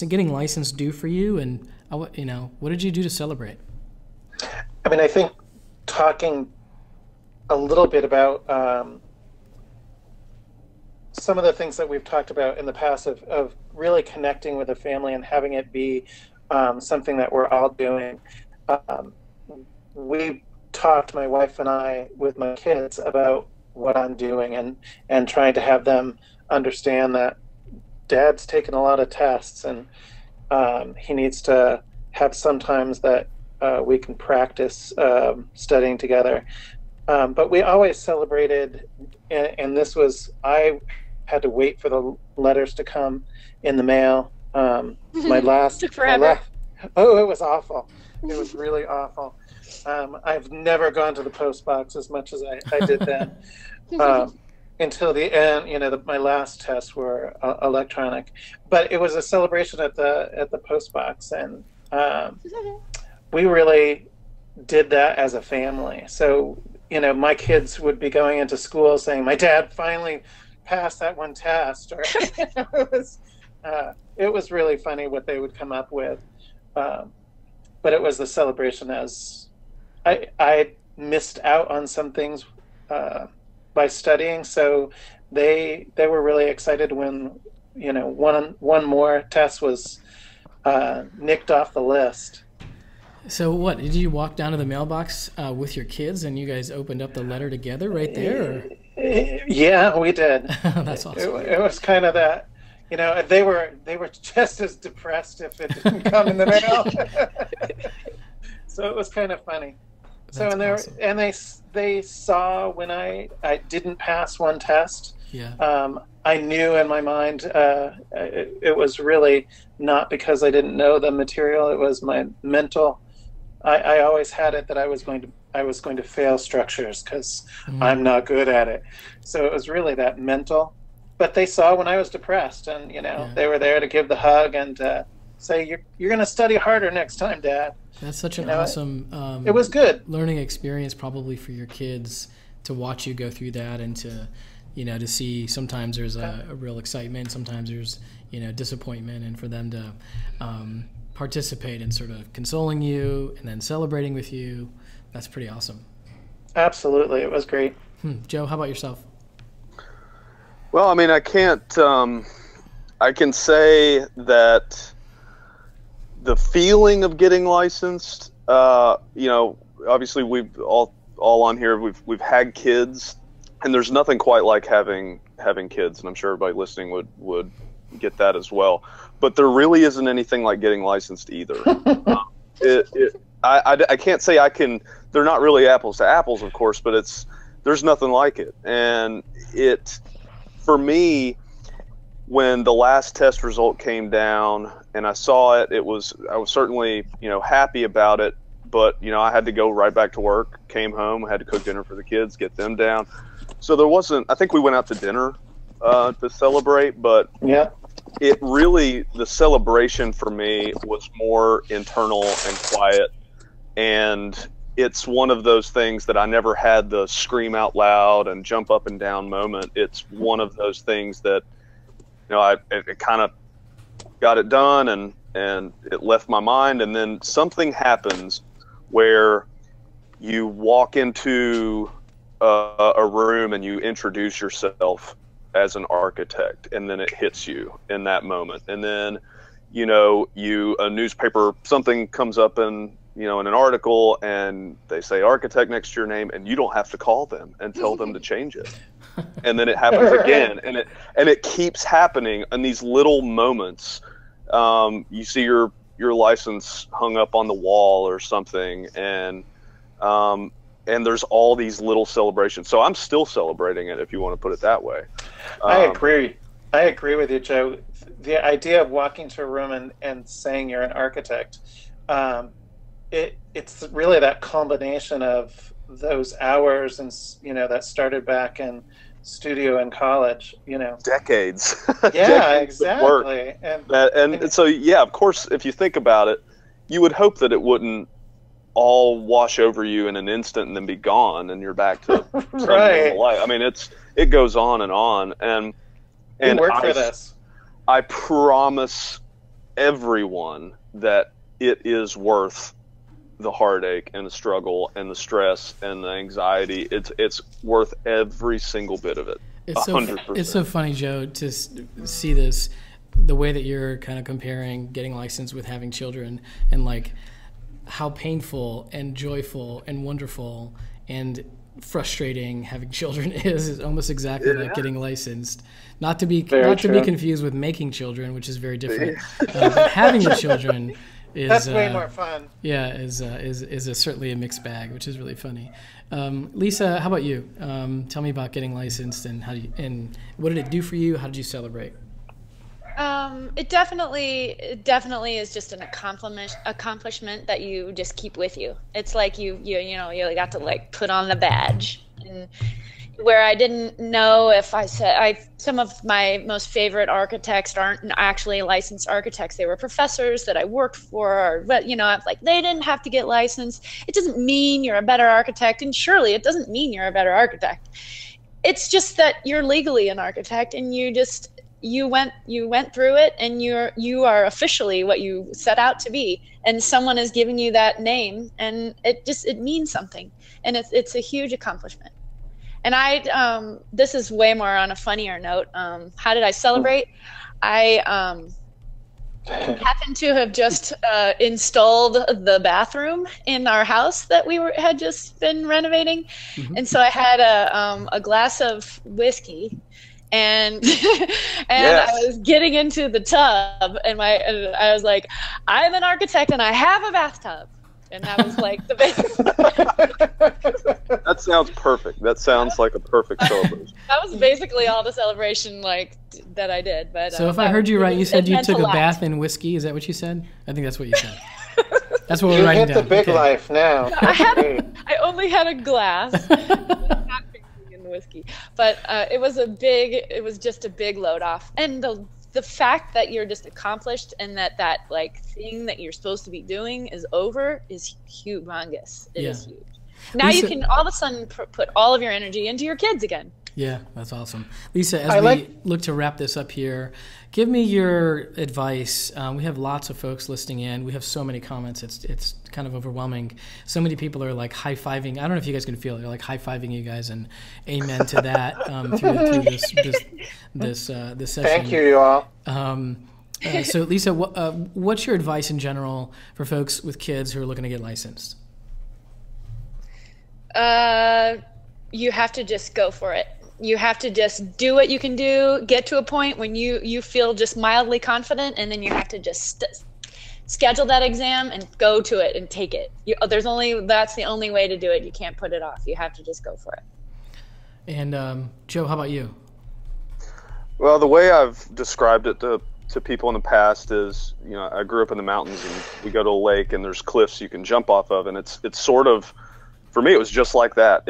getting licensed do for you? And, what did you do to celebrate? I mean, I think talking a little bit about some of the things that we've talked about in the past of really connecting with a family and having it be something that we're all doing. We talked, my wife and I, with my kids about what I'm doing and trying to have them understand that Dad's taken a lot of tests, and he needs to have sometimes that we can practice studying together. But we always celebrated, and this was, I had to wait for the letters to come in the mail. Took forever. It was awful. It was really awful. I've never gone to the post box as much as I did then. Until the end, my last tests were electronic. But it was a celebration at the post box, and we really did that as a family. So, my kids would be going into school saying, my dad finally passed that one test. Or it was really funny what they would come up with. But it was the celebration, as I missed out on some things by studying. So they were really excited when, one more test was nicked off the list. So what, did you walk down to the mailbox with your kids and you guys opened up the letter together right there? Yeah, we did. That's awesome. It was kind of that, they were just as depressed if it didn't come in the mail. So it was kind of funny. That's awesome. And they saw when I didn't pass one test. Yeah. I knew in my mind it was really not because I didn't know the material. It was my mental. I always had it that I was going to fail structures because I'm not good at it. So it was really that mental. But they saw when I was depressed, and they were there to give the hug and say, "You're going to study harder next time, Dad." That's such an awesome. It was good learning experience, probably for your kids, to watch you go through that, and to, you know, to see sometimes there's a real excitement, sometimes there's, you know, disappointment, and for them to participate in sort of consoling you and then celebrating with you, that's pretty awesome. Absolutely, it was great. Joe, how about yourself? Well, I mean, I can't. I can say that the feeling of getting licensed. You know, obviously we've all on here. We've had kids, and there's nothing quite like having kids, and I'm sure everybody listening would get that as well. But there really isn't anything like getting licensed either. I can't say I can. They're not really apples to apples, of course, but there's nothing like it. And for me, when the last test result came down and I saw it, I was certainly, you know, happy about it. But, you know, I had to go right back to work, came home, had to cook dinner for the kids, get them down. So there wasn't, I think we went out to dinner to celebrate, but yeah, the celebration for me was more internal and quiet. And it's one of those things that I never had the scream out loud and jump up and down moment. It's one of those things that, you know, it kind of got it done and it left my mind. And then something happens where you walk into a room and you introduce yourself as an architect, and then it hits you in that moment. And then, you know, a newspaper, something comes up in, you know, in an article, and they say architect next to your name, and you don't have to call them and tell them to change it. And then it happens again, and it keeps happening in these little moments. You see your license hung up on the wall or something, and there's all these little celebrations. So I'm still celebrating it, if you want to put it that way. I agree. I agree with you, Joe. The idea of walking to a room and saying you're an architect, it's really that combination of those hours and, you know, that started back in studio in college, you know, decades. Yeah, decades exactly. And so, yeah, of course, if you think about it, you would hope that it wouldn't all wash over you in an instant and then be gone and you're back to right. normal life. I mean, it goes on and on. And we work for this. I promise everyone that it is worth the heartache and the struggle and the stress and the anxiety. It's worth every single bit of it. It's 100%. It's so funny, Joe, to see this, the way that you're kind of comparing getting licensed with having children, and like how painful and joyful and wonderful and frustrating having children is almost exactly like getting licensed. Not to be confused with making children, which is very different. But having the children is that's way more fun. Yeah, is certainly a mixed bag, which is really funny. Lisa, how about you? Tell me about getting licensed, and what did it do for you? How did you celebrate? It definitely is just an accomplishment that you just keep with you. It's like you got to like put on the badge, and where I didn't know if some of my most favorite architects aren't actually licensed architects. They were professors that I worked for, but you know, I'm like, they didn't have to get licensed. It doesn't mean you're a better architect, and surely it doesn't mean you're a better architect. It's just that you're legally an architect, and you went through it, and you are officially what you set out to be, and someone has given you that name, and it means something, and it's a huge accomplishment. And this is way more on a funnier note. How did I celebrate? I happened to have just installed the bathroom in our house that we had just been renovating, and so I had a glass of whiskey. And I was getting into the tub, and I was like, I'm an architect and I have a bathtub. And that was like the basic. That sounds perfect. That sounds like a perfect celebration. That was basically all the celebration that I did. But so if I heard you right, you said you took a bath in whiskey. Is that what you said? I think that's what you said. That's what we're writing down. You hit the big life now. I only had a glass. Whiskey, but it was just a big load off, and the fact that you're just accomplished and that like thing that you're supposed to be doing is over is humongous. It is huge. Now Lisa, you can all of a sudden put all of your energy into your kids again. Yeah, that's awesome. Lisa, as we look to wrap this up here, give me your advice. We have lots of folks listening in. We have so many comments. It's kind of overwhelming. So many people are like high-fiving. I don't know if you guys can feel it. They're like high-fiving you guys, and amen to that through this session. Thank you all. So, Lisa, what's your advice in general for folks with kids who are looking to get licensed? You have to just go for it. You have to just do what you can do, get to a point when you feel just mildly confident, and then you have to just schedule that exam and go to it and take it. That's the only way to do it. You can't put it off. You have to just go for it. And Joe, how about you? Well, the way I've described it to people in the past is, I grew up in the mountains, and we go to a lake and there's cliffs you can jump off of, and it's sort of, for me, it was just like that.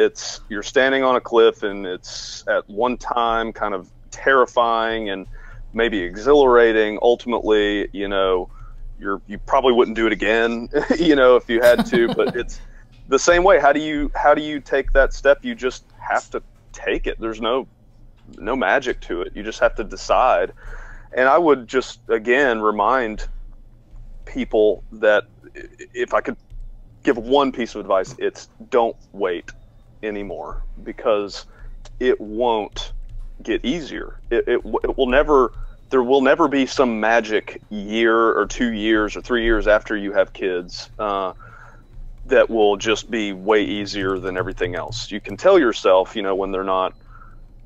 You're standing on a cliff, and it's at one time kind of terrifying and maybe exhilarating. Ultimately, you probably wouldn't do it again, if you had to. But it's the same way. How do you take that step? You just have to take it. There's no magic to it. You just have to decide. And I would just again remind people that if I could give one piece of advice, it's don't wait anymore, because it won't get easier. It will never, there will never be some magic year or 2 years or 3 years after you have kids that will just be way easier than everything else. You can tell yourself, when they're not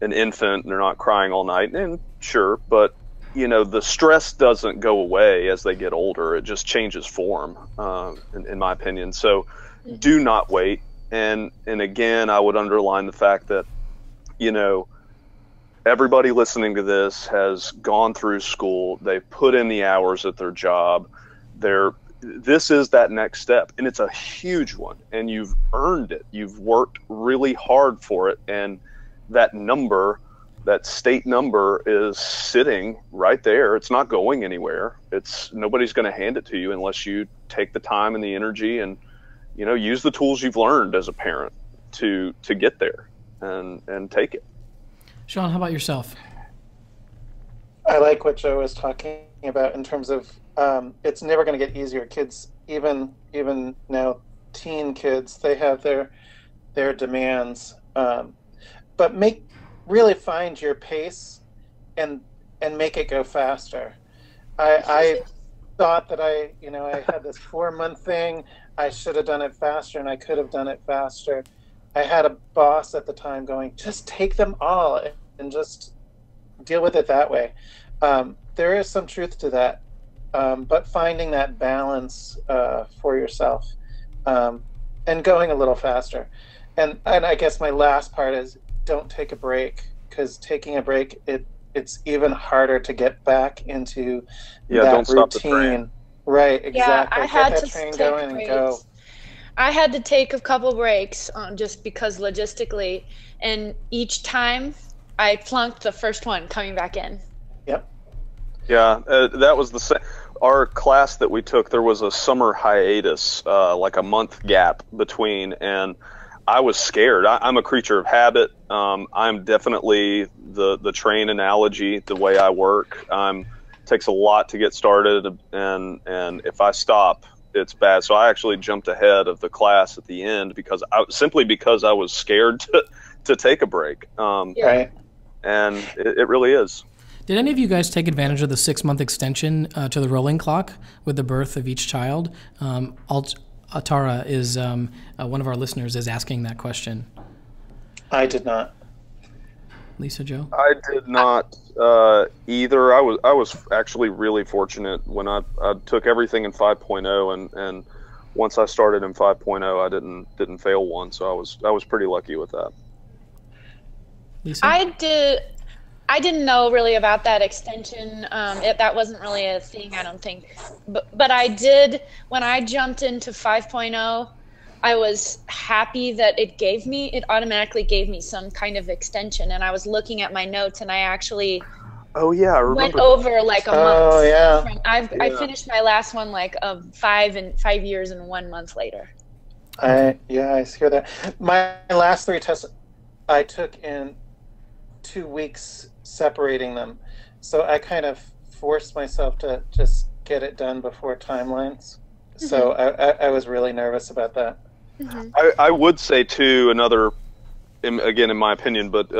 an infant and they're not crying all night, and sure, but the stress doesn't go away as they get older. It just changes form, in my opinion. So do not wait. And again, I would underline the fact that, everybody listening to this has gone through school. They've put in the hours at their job. This is that next step, and it's a huge one, and you've earned it. You've worked really hard for it. And that state number is sitting right there. It's not going anywhere. Nobody's going to hand it to you unless you take the time and the energy and, use the tools you've learned as a parent to get there and take it. Sean, how about yourself? I like what Joe was talking about in terms of it's never going to get easier. Kids, even now, teen kids, they have their demands, but really find your pace and make it go faster. I thought that I had this 4-month thing. I should have done it faster, and I could have done it faster. I had a boss at the time going, just take them all and just deal with it that way. There is some truth to that, but finding that balance for yourself and going a little faster. And I guess my last part is, don't take a break, because taking a break, it's even harder to get back into that don't stop the routine. train. Right, exactly. Yeah, I had to train take going breaks. and go. I had to take a couple breaks just because logistically, and each time I flunked the first one coming back in. Yep. Yeah, that was the same. Our class that we took, there was a summer hiatus, like a month gap between, and I was scared. I'm a creature of habit. I'm definitely the train analogy, the way I work. Takes a lot to get started, and if I stop, it's bad. So I actually jumped ahead of the class at the end because I was scared to take a break. Right. And it really is. Did any of you guys take advantage of the 6-month extension to the rolling clock with the birth of each child? Atara is one of our listeners is asking that question. I did not. Lisa, Joe? I did not either. I was actually really fortunate when I took everything in 5.0, and once I started in 5.0, I didn't fail one, so I was pretty lucky with that. Lisa? I didn't know really about that extension. That wasn't really a thing, I don't think. But I did, when I jumped into 5.0, I was happy that it automatically gave me some kind of extension. And I was looking at my notes, and I actually I remember went over like a month. Oh, yeah. I finished my last one like 5 years and 1 month later. I hear that. My last 3 tests I took in 2 weeks separating them. So I kind of forced myself to just get it done before timelines. Mm-hmm. So I was really nervous about that. Mm-hmm. I would say too, another, again in my opinion, but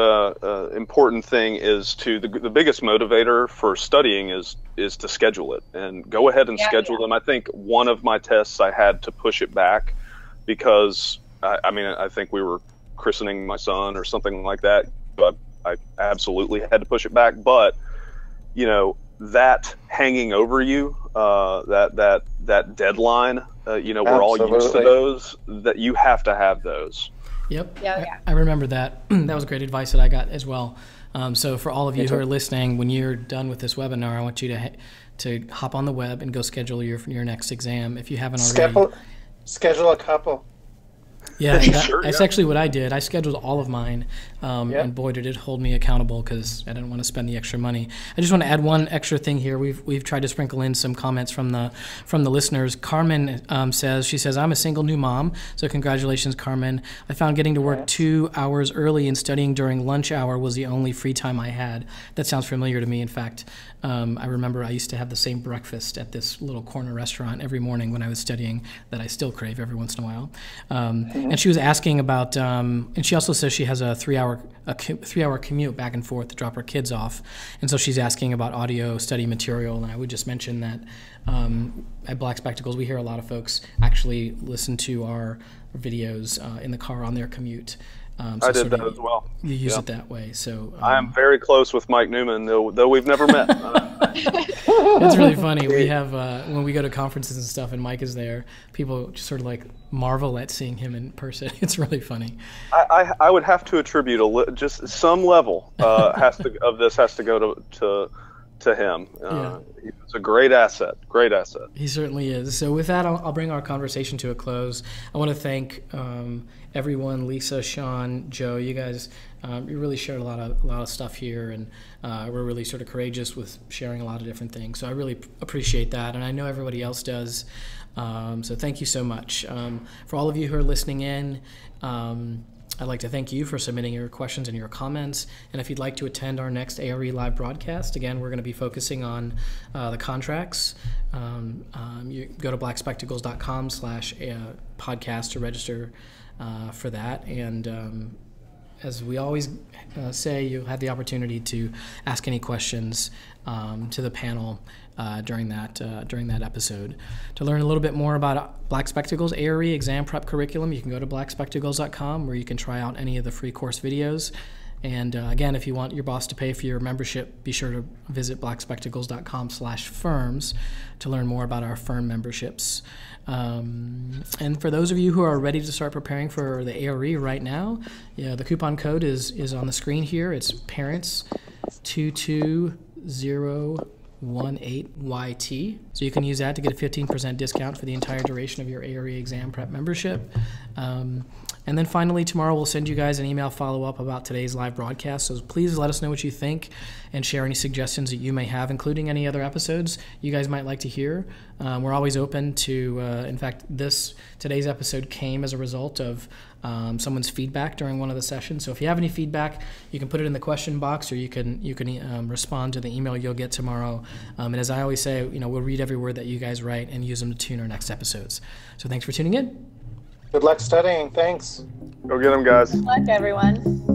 important thing is the biggest motivator for studying is to schedule it, and go ahead and schedule them. I think one of my tests I had to push it back because I think we were christening my son or something like that, but I absolutely had to push it back. But that hanging over you, that deadline, we're all used to those, that you have to have those. Yep. Yeah. I remember that. That was great advice that I got as well. So for all of you who are listening, when you're done with this webinar, I want you to hop on the web and go schedule your next exam if you haven't already. Schedule a couple. Yeah, that's actually what I did. I scheduled all of mine, and boy, did it hold me accountable because I didn't want to spend the extra money. I just want to add one extra thing here. We've tried to sprinkle in some comments from the listeners. Carmen says, I'm a single new mom, so congratulations, Carmen. I found getting to work 2 hours early and studying during lunch hour was the only free time I had. That sounds familiar to me. In fact, I remember I used to have the same breakfast at this little corner restaurant every morning when I was studying that I still crave every once in a while. And she was asking about, and she also says she has a 3-hour commute back and forth to drop her kids off. And so she's asking about audio study material. And I would just mention that at Black Spectacles, we hear a lot of folks actually listen to our videos in the car on their commute. I did that as well. You use it that way. So I am very close with Mike Newman, though we've never met. It's really funny. We have when we go to conferences and stuff, and Mike is there, people just sort of like marvel at seeing him in person. It's really funny. I would have to attribute just some level of this has to go to him. He's a great asset. Great asset. He certainly is. So with that, I'll bring our conversation to a close. I want to thank everyone, Lisa, Sean, Joe. You guys, you really shared a lot of stuff here, and we're really sort of courageous with sharing a lot of different things. So I really appreciate that, and I know everybody else does. So thank you so much. For all of you who are listening in, I'd like to thank you for submitting your questions and your comments. And if you'd like to attend our next ARE live broadcast, again, we're going to be focusing on the contracts. You go to blackspectacles.com/podcast to register for that. And as we always say, you'll have the opportunity to ask any questions to the panel during that episode. To learn a little bit more about Black Spectacles ARE exam prep curriculum, you can go to blackspectacles.com, where you can try out any of the free course videos. And again, if you want your boss to pay for your membership, be sure to visit blackspectacles.com/firms to learn more about our firm memberships. And for those of you who are ready to start preparing for the ARE right now, the coupon code is on the screen here. It's parents22018YT. So you can use that to get a 15% discount for the entire duration of your ARE exam prep membership. And then finally, tomorrow we'll send you guys an email follow-up about today's live broadcast. So please let us know what you think and share any suggestions that you may have, including any other episodes you guys might like to hear. We're always open to, in fact, today's episode came as a result of someone's feedback during one of the sessions. So if you have any feedback, you can put it in the question box, or you can respond to the email you'll get tomorrow. And as I always say, we'll read every word that you guys write and use them to tune our next episodes. So thanks for tuning in. Good luck studying. Thanks. Go get them, guys. Good luck, everyone.